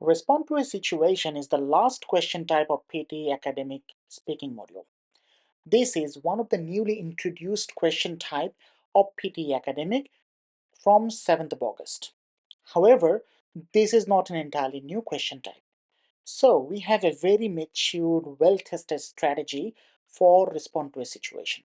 Respond to a situation is the last question type of PT academic speaking module. This is one of the newly introduced question type of PT academic from 7th of August. However, this is not an entirely new question type. So we have a very matured, well-tested strategy for respond to a situation.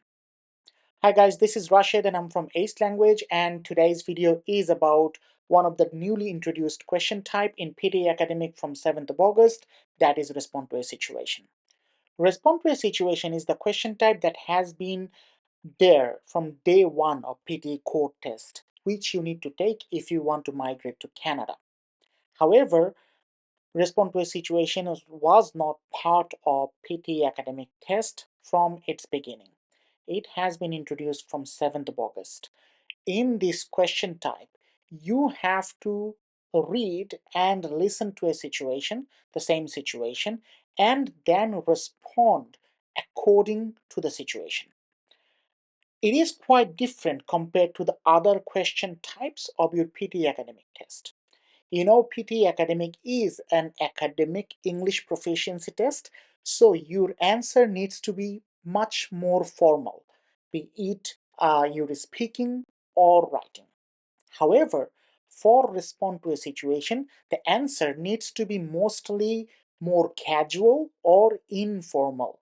Hi guys, this is Rashid and I'm from 𝐴𝐴𝐶 Language, and today's video is about one of the newly introduced question type in PT Academic from 7th of August, that is respond to a situation. Respond to a situation is the question type that has been there from day one of PT core test, which you need to take if you want to migrate to Canada. However, respond to a situation was not part of PT academic test from its beginning. It has been introduced from 7th of August. In this question type, you have to read and listen to a situation, the same situation, and then respond according to the situation. It is quite different compared to the other question types of your PT academic test. You know, PT academic is an academic English proficiency test, so your answer needs to be much more formal, be it you're speaking or writing. However, for respond to a situation, the answer needs to be mostly more casual or informal.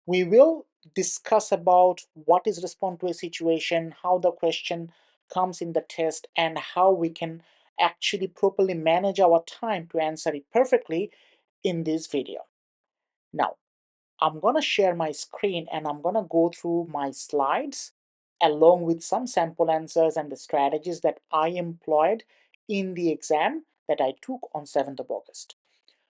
We will discuss about what is respond to a situation, how the question comes in the test, and how we can actually properly manage our time to answer it perfectly in this video. Now, I'm gonna share my screen and I'm gonna go through my slides along with some sample answers and the strategies that I employed in the exam that I took on 7th of August.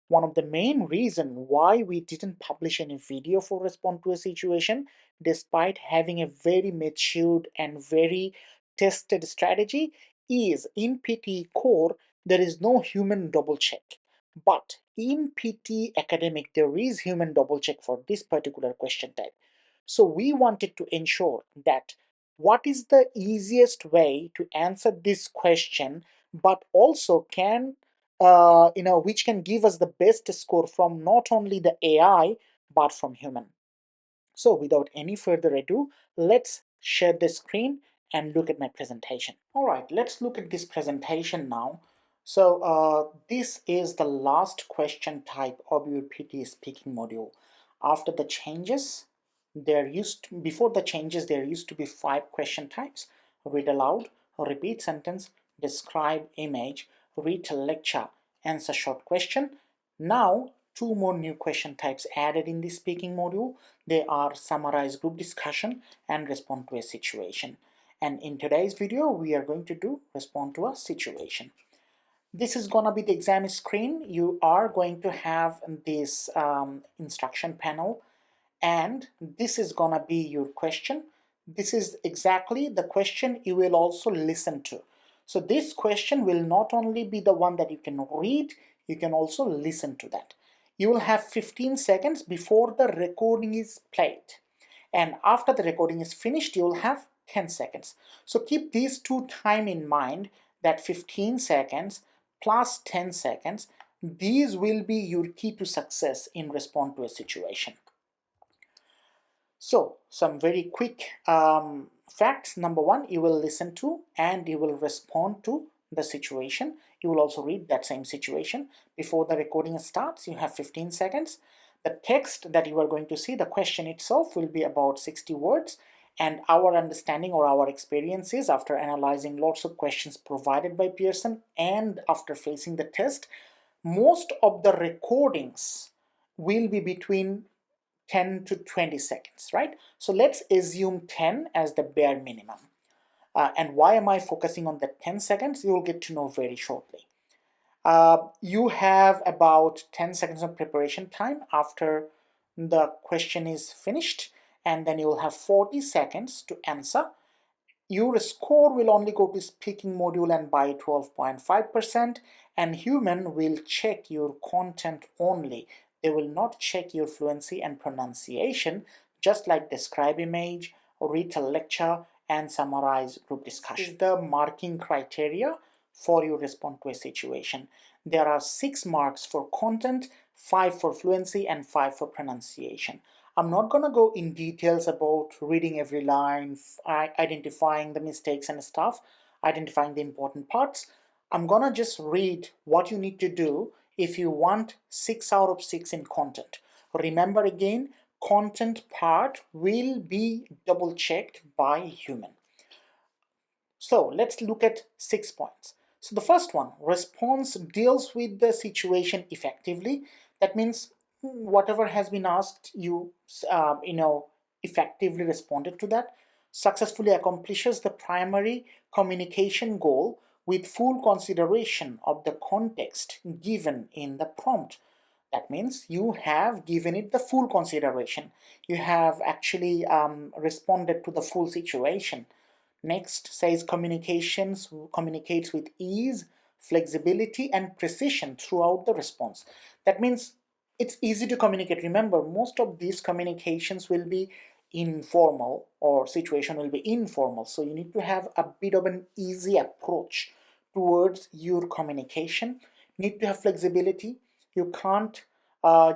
One of the main reasons why we didn't publish any video for respond to a situation, despite having a very matured and very tested strategy, is in PT core there is no human double check. But in PT academic there is human double check for this particular question type. So we wanted to ensure that what is the easiest way to answer this question, but also can which can give us the best score from not only the AI but from human. So without any further ado, let's share the screen and look at my presentation. All right, let's look at this presentation now. So this is the last question type of your PT speaking module. After the changes, before the changes there used to be 5 question types: read aloud, repeat sentence, describe image, read lecture, answer short question. Now 2 more new question types added in this speaking module. They are summarize group discussion and respond to a situation. And in today's video we are going to do respond to a situation. This is gonna be the exam screen. You are going to have this instruction panel, and this is gonna be your question. This is exactly the question you will also listen to. So this question will not only be the one that you can read, you can also listen to that. You will have 15 seconds before the recording is played, and after the recording is finished you will have 10 seconds. So keep these 2 time in mind, that 15 seconds plus 10 seconds, these will be your key to success in respond to a situation. So some very quick facts. Number 1, you will listen to and you will respond to the situation. You will also read that same situation. Before the recording starts, you have 15 seconds. The text that you are going to see, the question itself, will be about 60 words, and our understanding or our experiences after analyzing lots of questions provided by Pearson and after facing the test, most of the recordings will be between 10 to 20 seconds, right? So let's assume 10 as the bare minimum. And why am I focusing on the 10 seconds? You'll get to know very shortly. You have about 10 seconds of preparation time after the question is finished, and then you'll have 40 seconds to answer. Your score will only go to speaking module and by 12.5%, and human will check your content only. They will not check your fluency and pronunciation, just like describe image, read a lecture, and summarize group discussion. This is the marking criteria for your respond to a situation. there are 6 marks for content, 5 for fluency, and 5 for pronunciation. I'm not going to go in details about reading every line, identifying the mistakes and stuff, identifying the important parts. I'm going to just read what you need to do if you want 6 out of 6 in content. Remember again, content part will be double checked by human. So let's look at 6 points. So the first one, response deals with the situation effectively. That means whatever has been asked, you effectively responded to that. Successfully accomplishes the primary communication goal with full consideration of the context given in the prompt. That means you have given it the full consideration. You have actually responded to the full situation. Next says communicates with ease, flexibility, and precision throughout the response. That means it's easy to communicate. Remember, most of these communications will be informal, or situation will be informal. So you need to have a bit of an easy approach towards your communication. Need to have flexibility. You can't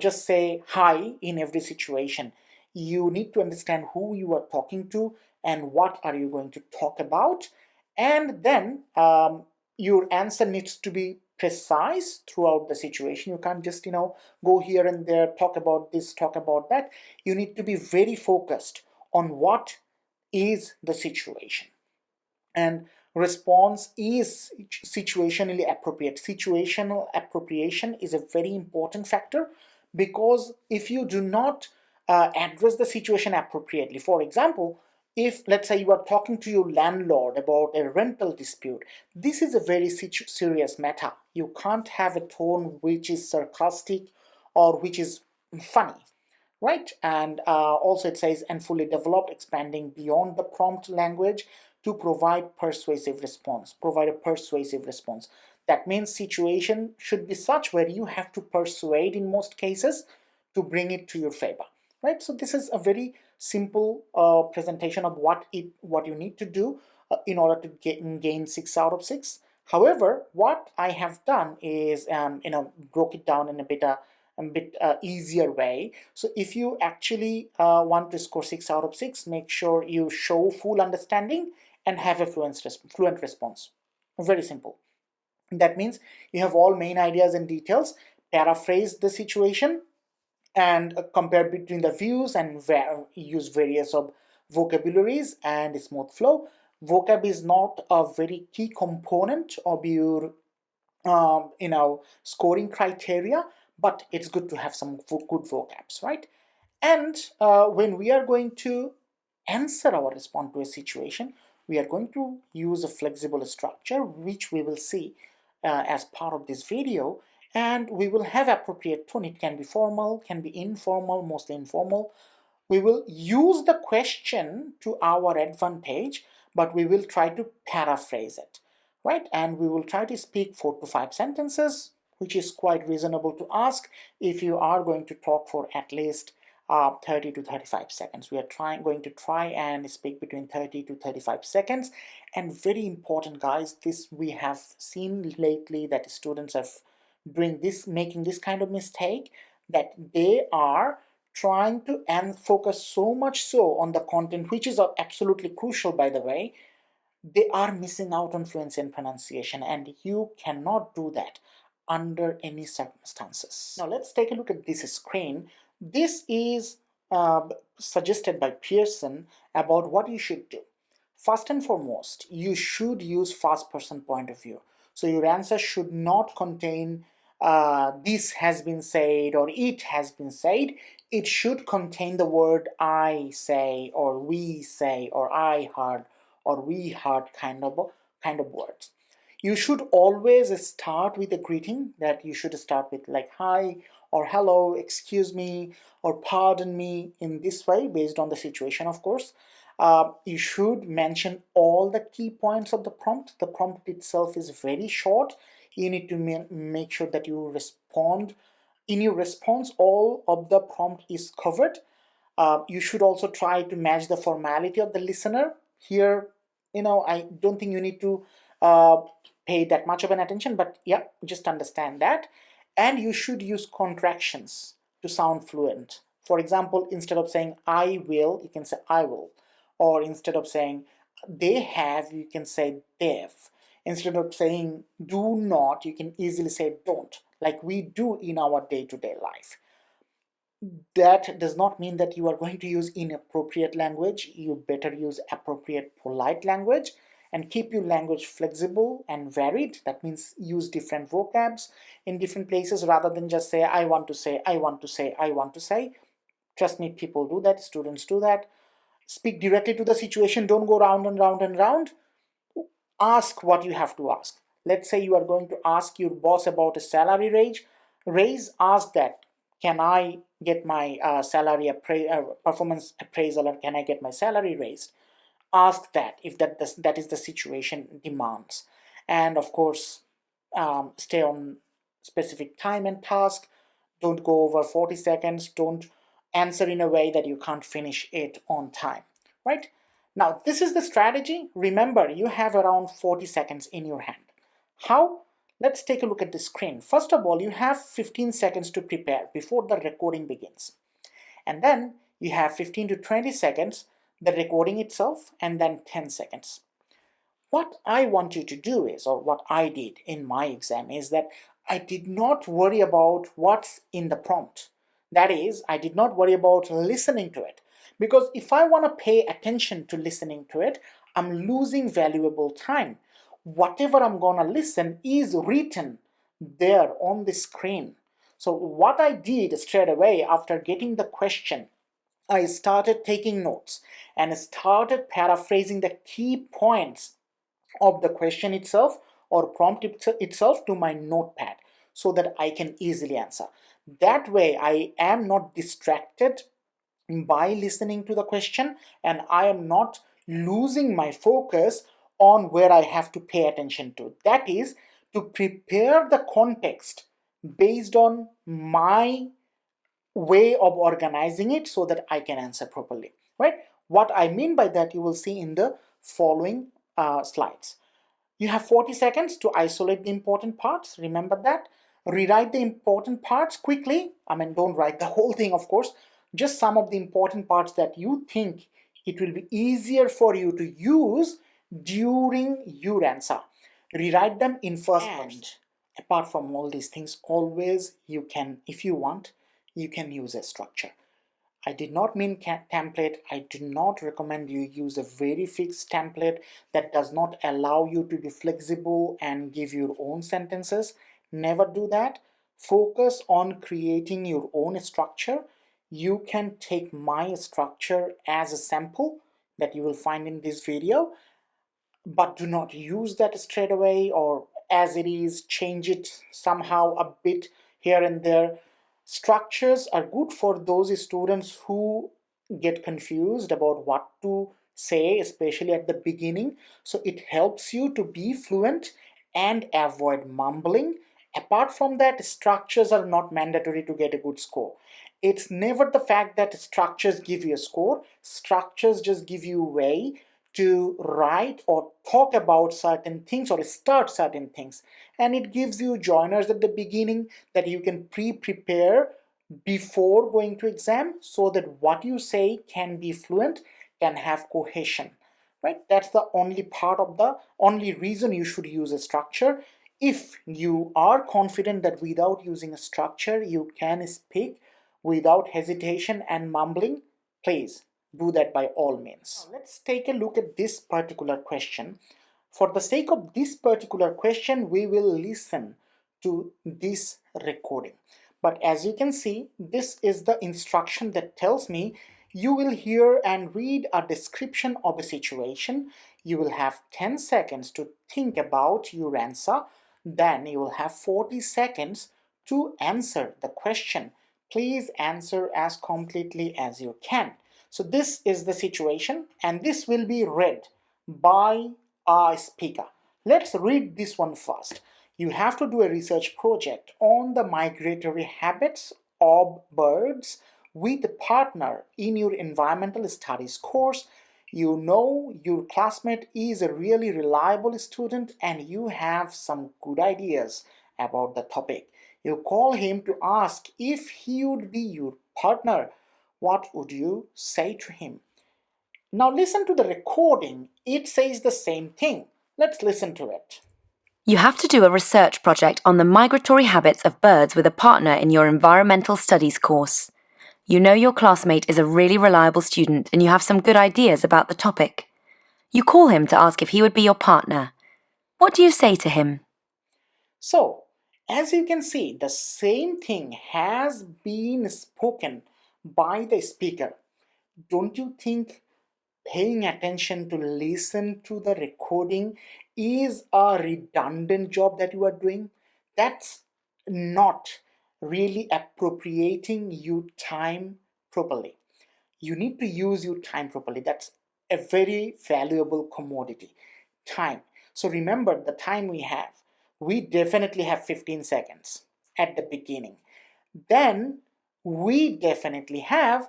just say hi in every situation. You need to understand who you are talking to and what are you going to talk about, and then your answer needs to be precise throughout the situation. You can't just go here and there, talk about this, talk about that. You need to be very focused on what is the situation, and response is situationally appropriate. Situational appropriation is a very important factor, because if you do not address the situation appropriately, for example, if let's say you are talking to your landlord about a rental dispute, this is a very serious matter. You can't have a tone which is sarcastic or which is funny, right? And also it says, and fully developed, expanding beyond the prompt language to provide persuasive response. Provide a persuasive response. That means situation should be such where you have to persuade in most cases to bring it to your favor, right? So this is a very simple presentation of what you need to do in order to gain 6 out of 6. However, what I have done is broke it down in a bit easier way. So if you actually want to score 6 out of 6, make sure you show full understanding and have a fluent response. Very simple. That means you have all main ideas and details, paraphrase the situation, and compare between the views, and use various of vocabularies and smooth flow. Vocab is not a very key component of your scoring criteria, but it's good to have some good vocabs, right? And when we are going to answer our response to a situation, we are going to use a flexible structure, which we will see as part of this video, and we will have appropriate tone. It can be formal, can be informal, mostly informal. We will use the question to our advantage, but we will try to paraphrase it, right? And we will try to speak 4 to 5 sentences, which is quite reasonable to ask if you are going to talk for at least 30 to 35 seconds. We are going to try and speak between 30 to 35 seconds. And very important, guys, this we have seen lately that students are making this kind of mistake, that they are trying to focus so much so on the content, which is absolutely crucial, by the way. They are missing out on fluency and pronunciation, and you cannot do that under any circumstances. Now let's take a look at this screen. This is suggested by Pearson about what you should do. First and foremost, you should use first person point of view. So your answer should not contain this has been said or it has been said. It should contain the word I say or we say or I heard or we heard kind of words. You should always start with a greeting. That you should start with like hi or hello, excuse me, or pardon me, in this way, based on the situation, of course. You should mention all the key points of the prompt. The prompt itself is very short. You need to make sure that you respond. In your response, all of the prompt is covered. You should also try to match the formality of the listener. Here, I don't think you need to pay that much of an attention, but yeah, just understand that. And you should use contractions to sound fluent. For example, instead of saying I will, you can say I will. Or instead of saying they have, you can say they've. Instead of saying do not, you can easily say don't, like we do in our day-to-day life. That does not mean that you are going to use inappropriate language. You better use appropriate, polite language, and keep your language flexible and varied. That means use different vocabs in different places rather than just say I want to say, I want to say, I want to say. Trust me, people do that, students do that. Speak directly to the situation, don't go round and round and round. Ask what you have to ask. Let's say you are going to ask your boss about a salary raise. Ask that, can I get my performance appraisal, or can I get my salary raised? Ask that if that is the situation demands. And of course, stay on specific time and task. Don't go over 40 seconds. Don't answer in a way that you can't finish it on time, right? Now, this is the strategy. Remember, you have around 40 seconds in your hand. How? Let's take a look at the screen. First of all, you have 15 seconds to prepare before the recording begins. And then you have 15 to 20 seconds, the recording itself, and then 10 seconds. What I want you to do is, or what I did in my exam, is that I did not worry about what's in the prompt. That is, I did not worry about listening to it. Because if I want to pay attention to listening to it, I'm losing valuable time. Whatever I'm going to listen is written there on the screen. So what I did straight away after getting the question, I started taking notes and started paraphrasing the key points of the question itself or prompt itself to my notepad so that I can easily answer. That way I am not distracted by listening to the question, and I am not losing my focus on where I have to pay attention to. That is, to prepare the context based on my way of organizing it so that I can answer properly, right? What I mean by that you will see in the following slides. You have 40 seconds to isolate the important parts. Remember that. Rewrite the important parts quickly. I mean, don't write the whole thing, of course. Just some of the important parts that you think it will be easier for you to use during your answer. Rewrite them in first person. Apart from all these things, always you can, if you want, you can use a structure. I did not mean template. I do not recommend you use a very fixed template that does not allow you to be flexible and give your own sentences. Never do that. Focus on creating your own structure. You can take my structure as a sample that you will find in this video, but do not use that straight away or as it is. Change it somehow a bit here and there. Structures are good for those students who get confused about what to say, especially at the beginning. So it helps you to be fluent and avoid mumbling. Apart from that, structures are not mandatory to get a good score. It's never the fact that structures give you a score. Structures just give you a way to write or talk about certain things or start certain things, and it gives you joiners at the beginning that you can prepare before going to exam so that what you say can be fluent, can have cohesion, right? That's the only reason you should use a structure. If you are confident that without using a structure you can speak without hesitation and mumbling, please do that by all means. Now, let's take a look at this particular question. For the sake of this particular question, we will listen to this recording. But as you can see, this is the instruction that tells me you will hear and read a description of a situation. You will have 10 seconds to think about your answer. Then you will have 40 seconds to answer the question. Please answer as completely as you can. So this is the situation, and this will be read by a speaker. Let's read this one first. You have to do a research project on the migratory habits of birds with a partner in your environmental studies course. You know your classmate is a really reliable student and you have some good ideas about the topic. You call him to ask if he would be your partner. What would you say to him? Now listen to the recording. It says the same thing. Let's listen to it. You have to do a research project on the migratory habits of birds with a partner in your environmental studies course. You know your classmate is a really reliable student and you have some good ideas about the topic. You call him to ask if he would be your partner. What do you say to him? So, as you can see, the same thing has been spoken by the speaker. Don't you think paying attention to listen to the recording is a redundant job that you are doing? That's not really appropriating your time properly. You need to use your time properly. That's a very valuable commodity, time. So remember the time we have. We definitely have 15 seconds at the beginning. Then we definitely have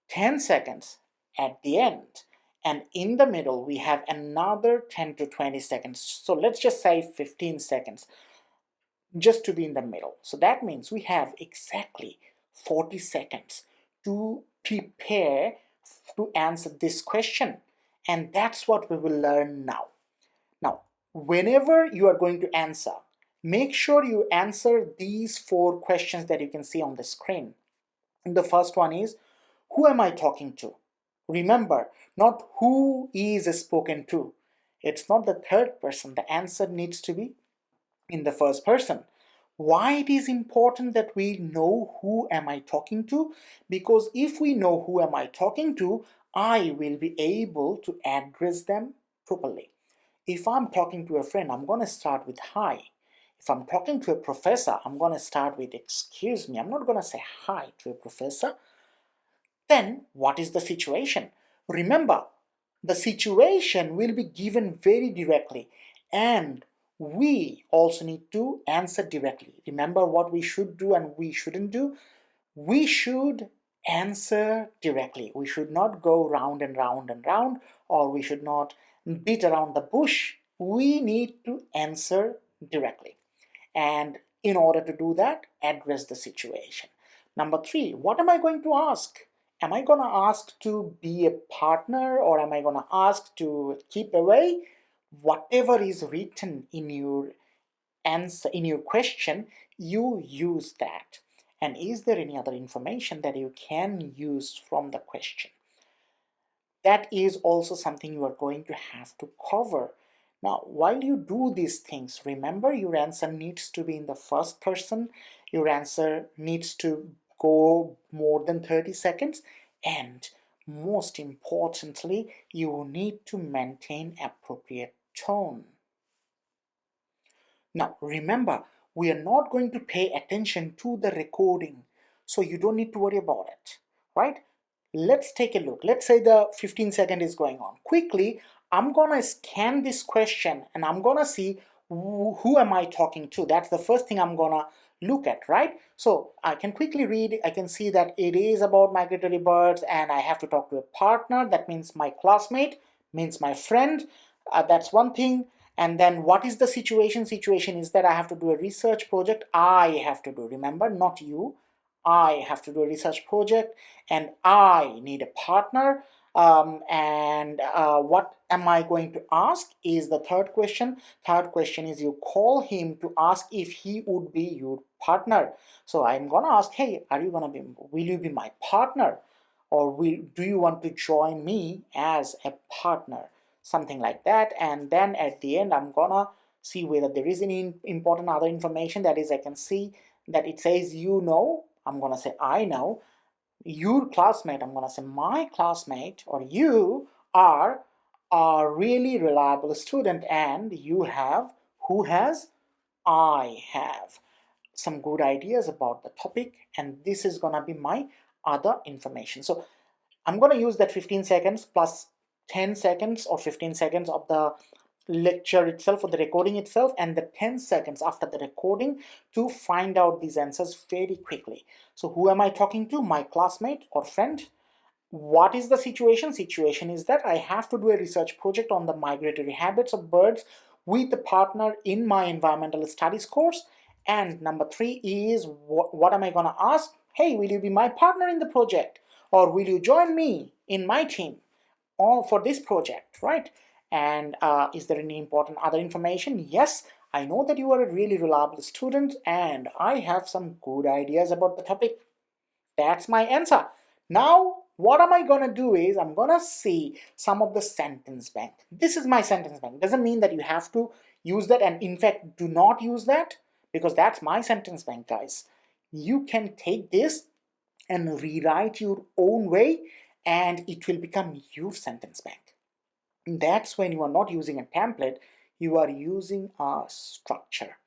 10 seconds at the end. And in the middle, we have another 10 to 20 seconds. So let's just say 15 seconds just to be in the middle. So that means we have exactly 40 seconds to prepare to answer this question. And that's what we will learn now. Now, whenever you are going to answer, make sure you answer these 4 questions that you can see on the screen. And the first one is, who am I talking to? Remember, not who is spoken to. It's not the third person. The answer needs to be in the first person. Why it is important that we know who am I talking to? Because if we know who am I talking to, I will be able to address them properly. If I'm talking to a friend, I'm going to start with hi. If I'm talking to a professor, I'm going to start with excuse me. I'm not going to say hi to a professor. Then what is the situation? Remember, the situation will be given very directly and we also need to answer directly. Remember what we should do and we shouldn't do? We should answer directly. We should not go round and round and round, or we should not beat around the bush. We need to answer directly. And in order to do that, address the situation. Number 3, what am I going to ask? Am I going to ask to be a partner or am I going to ask to keep away? Whatever is written in your answer, in your question, you use that. And is there any other information that you can use from the question? That is also something you are going to have to cover. Now, while you do these things, remember your answer needs to be in the first person. Your answer needs to go more than 30 seconds. And most importantly, you need to maintain appropriate tone. Now, remember, we are not going to pay attention to the recording, so you don't need to worry about it, right? Let's take a look. Let's say the 15 second is going on. Quickly, I'm gonna scan this question and I'm gonna see who am I talking to. That's the first thing I'm gonna look at, right? So I can quickly read, I can see that it is about migratory birds and I have to talk to a partner. That means my classmate, means my friend. That's one thing. And then what is the situation? Situation is that I have to do a research project. I have to do, remember, not you. I have to do a research project and I need a partner. What am I going to ask is the third question. Third question is you call him to ask if he would be your partner. So I'm gonna ask, hey, will you be my partner? Or do you want to join me as a partner? Something like that. And then at the end, I'm gonna see whether there is any important other information. That is, I can see that it says you know. I'm gonna say I know. Your classmate, I'm gonna say my classmate, or you are a really reliable student, and you have, who has, I have some good ideas about the topic, and this is gonna be my other information. So I'm gonna use that 15 seconds plus 10 seconds or 15 seconds of the lecture itself or the recording itself and the 10 seconds after the recording to find out these answers very quickly. So who am I talking to? My classmate or friend. What is the situation? Situation is that I have to do a research project on the migratory habits of birds with a partner in my environmental studies course. And number 3 is what am I going to ask? Hey, will you be my partner in the project, or will you join me in my team all for this project, right? And is there any important other information? Yes, I know that you are a really reliable student and I have some good ideas about the topic. That's my answer. Now, what am I gonna do is I'm gonna see some of the sentence bank. This is my sentence bank. Doesn't mean that you have to use that, and in fact, do not use that, because that's my sentence bank, guys. You can take this and rewrite your own way, and it will become your sentence bank. That's when you are not using a template, you are using a structure.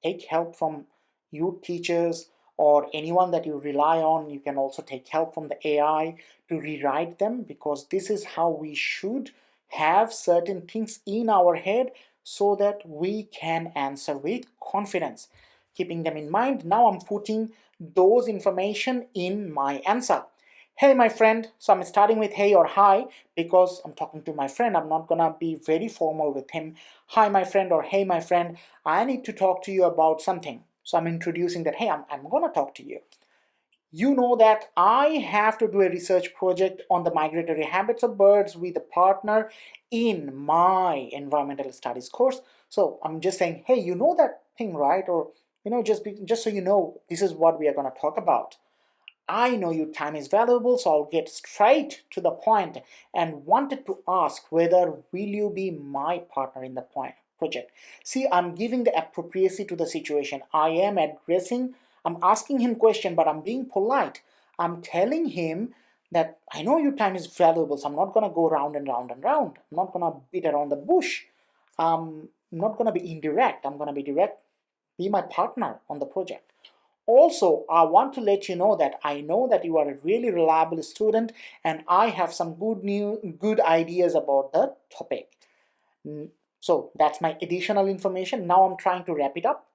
Take help from your teachers or anyone that you rely on. You can also take help from the AI to rewrite them, because this is how we should have certain things in our head so that we can answer with confidence. Keeping them in mind, now I'm putting those information in my answer. Hey, my friend. So I'm starting with hey or hi because I'm talking to my friend. I'm not gonna be very formal with him. Hi, my friend, or hey, my friend. I need to talk to you about something. So I'm introducing that, hey, I'm gonna talk to you. You know that I have to do a research project on the migratory habits of birds with a partner in my environmental studies course. So I'm just saying, hey, you know that thing, right? Or, just so you know, this is what we are gonna talk about. I know your time is valuable, so I'll get straight to the point and wanted to ask whether will you be my partner in the project. See, I'm giving the appropriacy to the situation. I'm asking him question, but I'm being polite. I'm telling him that I know your time is valuable, so I'm not gonna go round and round and round. I'm not gonna beat around the bush. I'm not gonna be indirect. I'm gonna be direct. Be my partner on the project. Also, I want to let you know that I know that you are a really reliable student and I have some good ideas about the topic. So that's my additional information. Now I'm trying to wrap it up.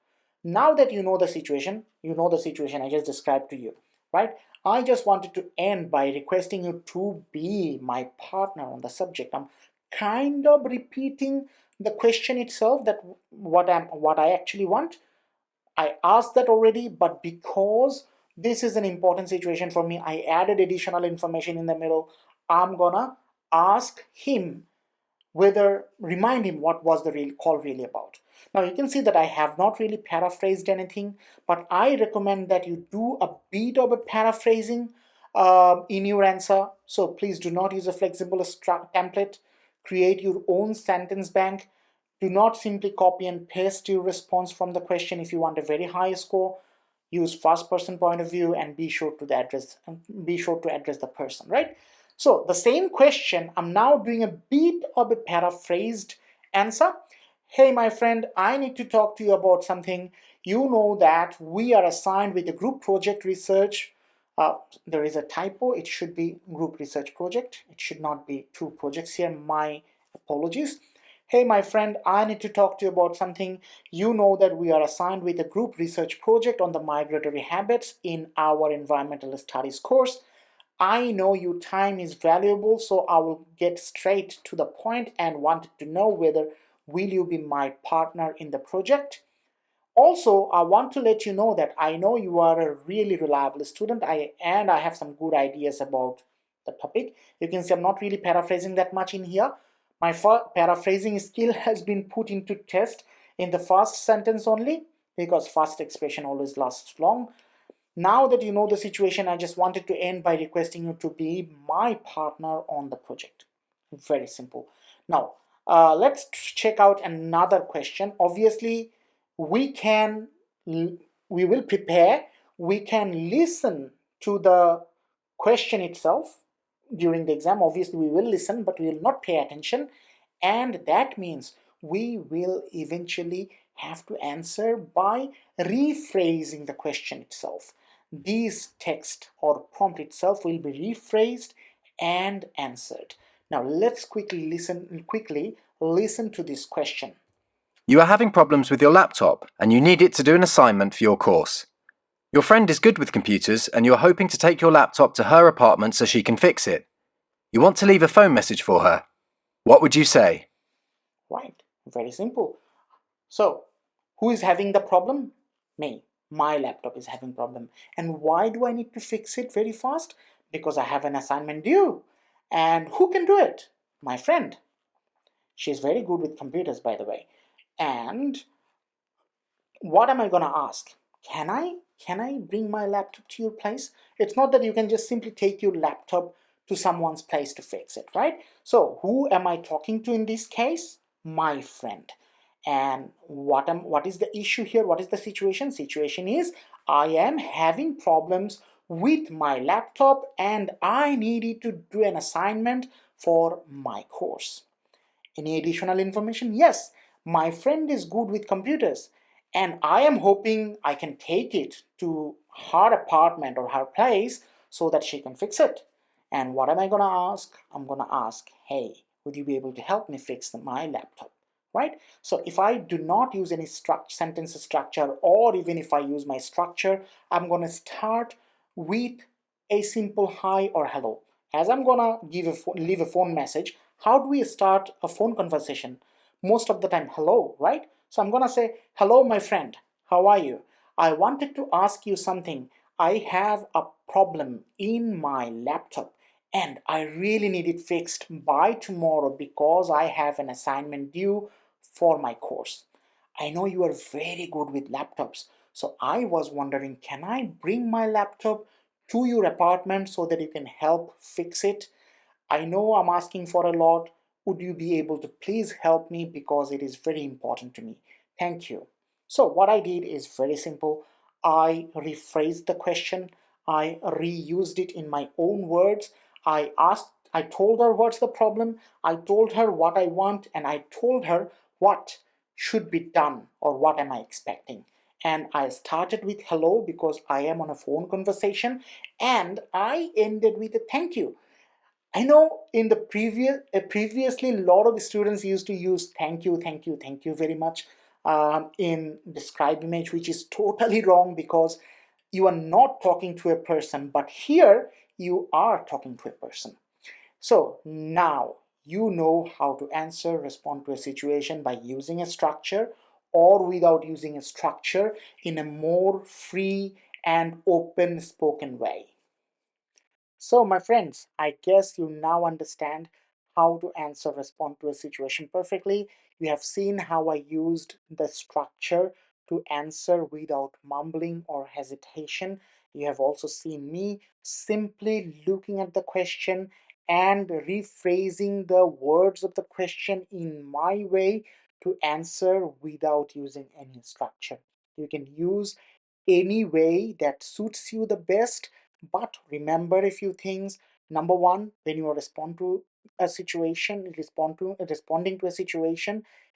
Now that you know the situation I just described to you, right? I just wanted to end by requesting you to be my partner on the subject. I'm kind of repeating the question itself, that what I actually want. I asked that already, but because this is an important situation for me, I added additional information in the middle. I'm gonna ask him remind him what was the real call really about. Now you can see that I have not really paraphrased anything, but I recommend that you do a bit of a paraphrasing in your answer. So please do not use a flexible template. Create your own sentence bank. Do not simply copy and paste your response from the question. If you want a very high score, use first person point of view and be sure to address the person, right? So the same question, I'm now doing a bit of a paraphrased answer. Hey, my friend, I need to talk to you about something. You know that we are assigned with a group project research. There is a typo. It should be group research project. It should not be two projects here. My apologies. Hey, my friend, I need to talk to you about something. You know that we are assigned with a group research project on the migratory habits in our environmental studies course. I know your time is valuable, so I will get straight to the point and wanted to know whether will you be my partner in the project. Also, I want to let you know that I know you are a really reliable student and I have some good ideas about the topic. You can see I'm not really paraphrasing that much in here. My paraphrasing skill has been put into test in the first sentence only, because first expression always lasts long. Now that you know the situation, I just wanted to end by requesting you to be my partner on the project. Very simple. Now, let's check out another question. Obviously, we will prepare, we can listen to the question itself during the exam. Obviously, we will listen, but we will not pay attention. And that means we will eventually have to answer by rephrasing the question itself. This text or prompt itself will be rephrased and answered. Now let's quickly listen to this question. You are having problems with your laptop and you need it to do an assignment for your course. Your friend is good with computers and you're hoping to take your laptop to her apartment so she can fix it. You want to leave a phone message for her. What would you say? Right, very simple. So, who is having the problem? Me. My laptop is having problem. And why do I need to fix it very fast? Because I have an assignment due. And who can do it? My friend. She's very good with computers, by the way. And what am I gonna ask? Can I bring my laptop to your place? It's not that you can just simply take your laptop to someone's place to fix it, right? So who am I talking to in this case? My friend. And what is the issue here? What is the situation? Situation is I am having problems with my laptop and I needed to do an assignment for my course. Any additional information? Yes, my friend is good with computers and I am hoping I can take it to her apartment or her place so that she can fix it. And what am I going to ask? I'm going to ask, hey, would you be able to help me fix my laptop? Right? So if I do not use any sentence structure, or even if I use my structure, I'm going to start with a simple hi or hello. As I'm going to leave a phone message, how do we start a phone conversation? Most of the time, hello, right? So I'm going to say, hello, my friend. How are you? I wanted to ask you something. I have a problem in my laptop and I really need it fixed by tomorrow because I have an assignment due for my course. I know you are very good with laptops, so I was wondering, can I bring my laptop to your apartment so that you can help fix it? I know I'm asking for a lot. Would you be able to please help me because it is very important to me? Thank you. So what I did is very simple. I rephrased the question. I reused it in my own words. I told her what's the problem. I told her what I want and I told her what should be done or what am I expecting. And I started with hello because I am on a phone conversation and I ended with a thank you. I know in the previously a lot of students used to use thank you, thank you, thank you very much in describe image, which is totally wrong because you are not talking to a person, but here you are talking to a person. So now you know how to answer, respond to a situation by using a structure or without using a structure in a more free and open spoken way. So, my friends, I guess you now understand how to answer, respond to a situation perfectly. You have seen how I used the structure to answer without mumbling or hesitation. You have also seen me simply looking at the question and rephrasing the words of the question in my way to answer without using any structure. You can use any way that suits you the best, but remember a few things. Number one, when you responding to a situation,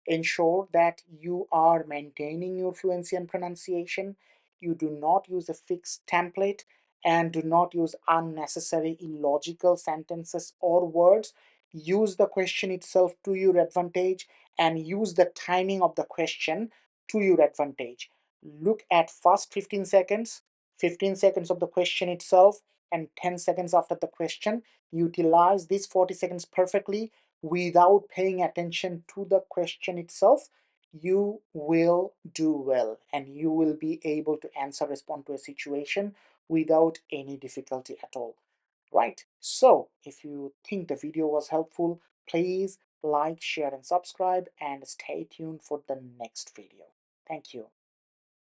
ensure that you are maintaining your fluency and pronunciation. You do not use a fixed template and do not use unnecessary illogical sentences or words. Use the question itself to your advantage and use the timing of the question to your advantage. Look at first 15 seconds, 15 seconds of the question itself, and 10 seconds after the question. Utilize these 40 seconds perfectly without paying attention to the question itself. You will do well and you will be able to answer, respond to a situation without any difficulty at all. Right? So, if you think the video was helpful, please like, share, and subscribe, and stay tuned for the next video. Thank you.